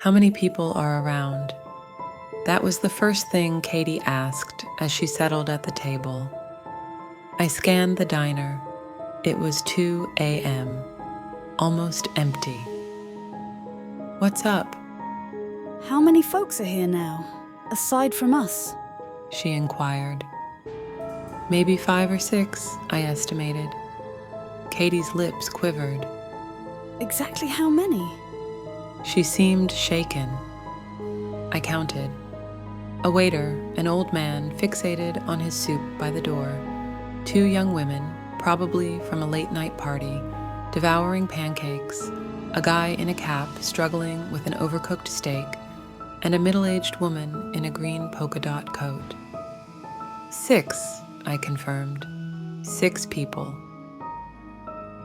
How many people are around? That was the first thing Katy asked as she settled at the table. I scanned the diner. It was 2 a.m., almost empty. What's up? How many folks are here now, aside from us? She inquired. Maybe 5 or 6, I estimated. Katy's lips quivered. Exactly how many? She seemed shaken. I counted. A waiter, an old man fixated on his soup by the door, 2 young women, probably from a late-night party, devouring pancakes, a guy in a cap struggling with an overcooked steak, and a middle-aged woman in a green polka dot coat. 6, I confirmed. 6 people.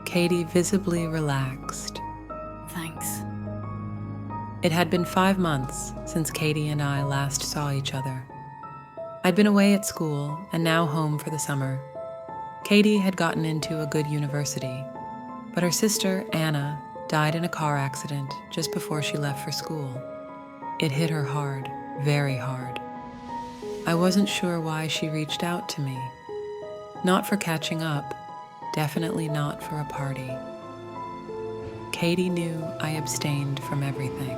Katy visibly relaxed. Thanks. It had been 5 months since Katy and I last saw each other. I'd been away at school and now home for the summer. Katy had gotten into a good university, but her sister, Anna, died in a car accident just before she left for school. It hit her hard, very hard. I wasn't sure why she reached out to me. Not for catching up, definitely not for a party. Katy knew I abstained from everything.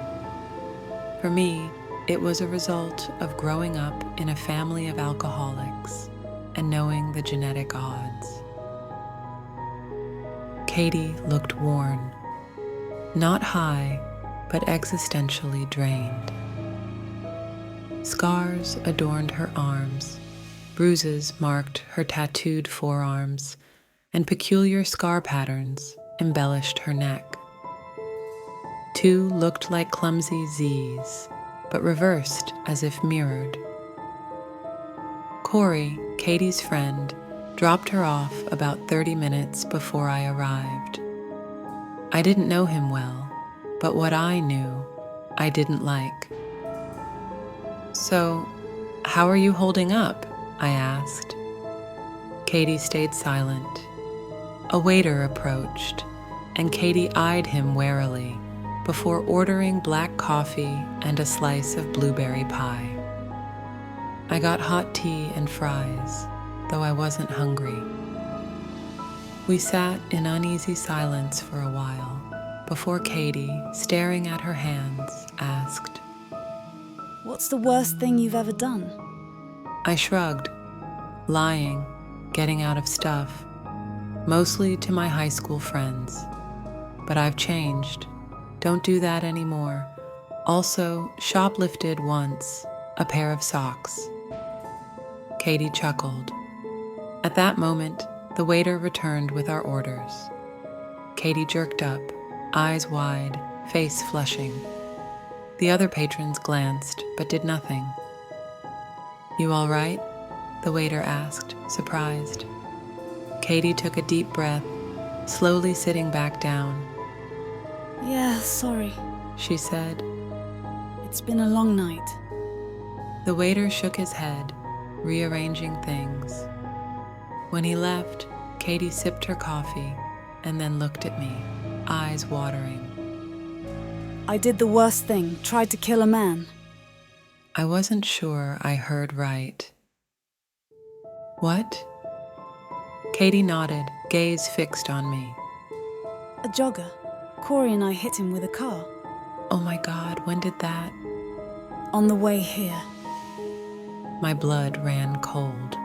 For me, it was a result of growing up in a family of alcoholics and knowing the genetic odds. Katy looked worn, not high, but existentially drained. Scars adorned her arms, bruises marked her tattooed forearms, and peculiar scar patterns embellished her neck. 2 looked like clumsy Z's, but reversed as if mirrored. Corey, Katy's friend, dropped her off about 30 minutes before I arrived. I didn't know him well, but what I knew, I didn't like. So, how are you holding up? I asked. Katy stayed silent. A waiter approached, and Katy eyed him warily before ordering black coffee and a slice of blueberry pie. I got hot tea and fries, though I wasn't hungry. We sat in uneasy silence for a while before Katy, staring at her hands, asked, What's the worst thing you've ever done? I shrugged, lying, getting out of stuff, mostly to my high school friends. But I've changed. Don't do that anymore. Also, shoplifted once, a pair of socks. Katy chuckled. At that moment, the waiter returned with our orders. Katy jerked up, eyes wide, face flushing. The other patrons glanced, but did nothing. You all right? The waiter asked, surprised. Katy took a deep breath, slowly sitting back down. Yeah, sorry. She said. It's been a long night. The waiter shook his head, rearranging things. When he left, Katy sipped her coffee and then looked at me, eyes watering. I did the worst thing, tried to kill a man. I wasn't sure I heard right. What? Katy nodded, gaze fixed on me. A jogger. Corey and I hit him with a car. Oh my God, when did that? On the way here. My blood ran cold.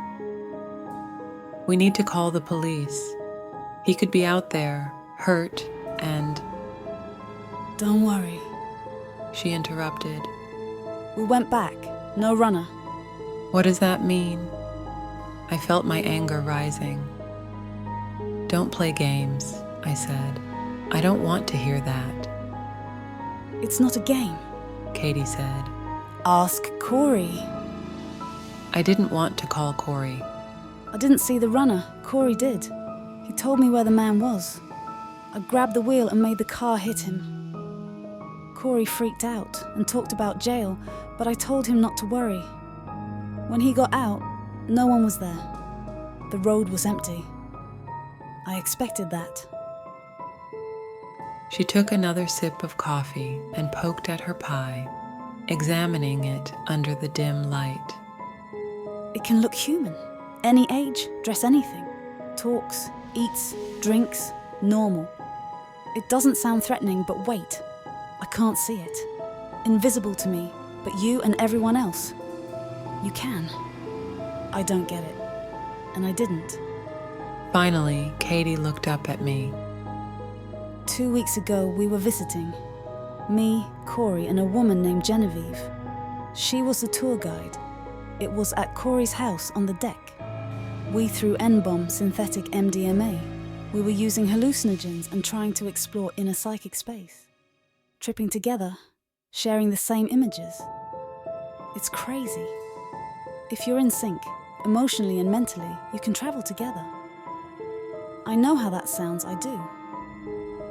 We need to call the police. He could be out there, hurt, and... Don't worry. She interrupted. We went back. No runner. What does that mean? I felt my anger rising. Don't play games, I said. I don't want to hear that. It's not a game, Katy said. Ask Corey. I didn't want to call Corey. I didn't see the runner. Corey did. He told me where the man was. I grabbed the wheel and made the car hit him. Corey freaked out and talked about jail, but I told him not to worry. When he got out, no one was there. The road was empty. I expected that. She took another sip of coffee and poked at her pie, examining it under the dim light. It can look human. Any age, dress anything. Talks, eats, drinks, normal. It doesn't sound threatening, but wait. I can't see it. Invisible to me, but you and everyone else. You can. I don't get it. And I didn't. Finally, Katy looked up at me. 2 weeks ago, we were visiting. Me, Corey, and a woman named Genevieve. She was the tour guide. It was at Corey's house on the deck. We threw N-bomb synthetic MDMA. We were using hallucinogens and trying to explore inner psychic space. Tripping together, sharing the same images. It's crazy. If you're in sync, emotionally and mentally, you can travel together. I know how that sounds, I do.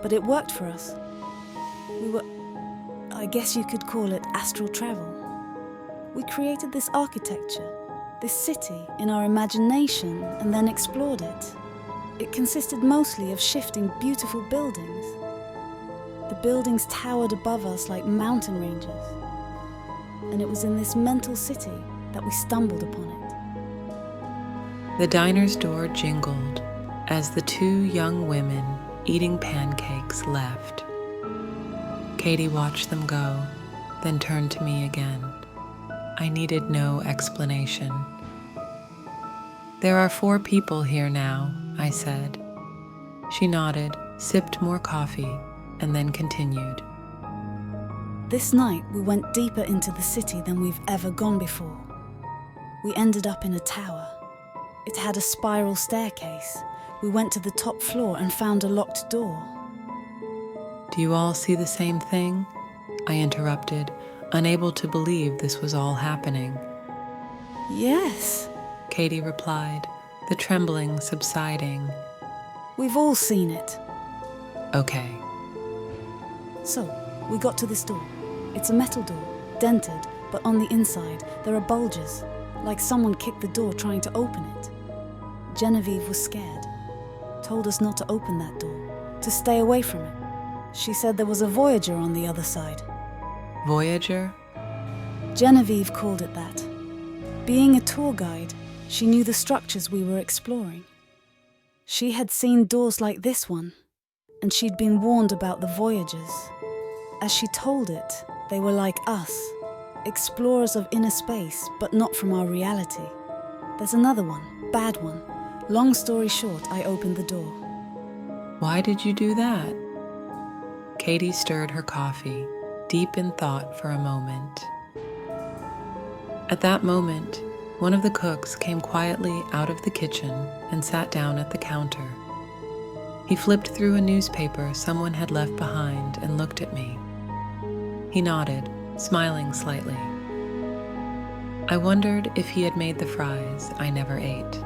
But it worked for us. We were, I guess you could call it astral travel. We created this architecture, this city, in our imagination and then explored it. It consisted mostly of shifting, beautiful buildings. The buildings towered above us like mountain ranges. And it was in this mental city that we stumbled upon it. The diner's door jingled as the two young women eating pancakes left. Katy watched them go, then turned to me again. I needed no explanation. "There are 4 people here now," I said. She nodded, sipped more coffee, and then continued. This night, we went deeper into the city than we've ever gone before. We ended up in a tower. It had a spiral staircase. We went to the top floor and found a locked door. "Do you all see the same thing?" I interrupted, unable to believe this was all happening. Yes, Katy replied, the trembling subsiding. we've all seen it. "Okay." So, we got to this door. It's a metal door, dented, but on the inside there are bulges, like someone kicked the door trying to open it. Genevieve was scared, told us not to open that door, to stay away from it. She said there was a Voyager on the other side. Voyager? Genevieve called it that. Being a tour guide, she knew the structures we were exploring. She had seen doors like this one, and she'd been warned about the Voyagers. As she told it, they were like us, explorers of inner space, but not from our reality. There's another one, bad one. Long story short, I opened the door. "Why did you do that?" Katy stirred her coffee, deep in thought for a moment. At that moment, one of the cooks came quietly out of the kitchen and sat down at the counter. He flipped through a newspaper someone had left behind and looked at me. He nodded, smiling slightly. I wondered if he had made the fries I never ate.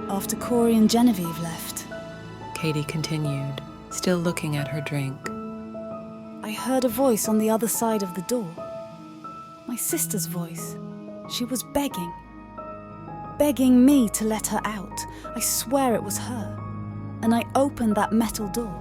After Corey and Genevieve left, Katy continued, still looking at her drink. I heard a voice on the other side of the door. My sister's voice. She was begging me to let her out. I swear it was her. And I opened that metal door.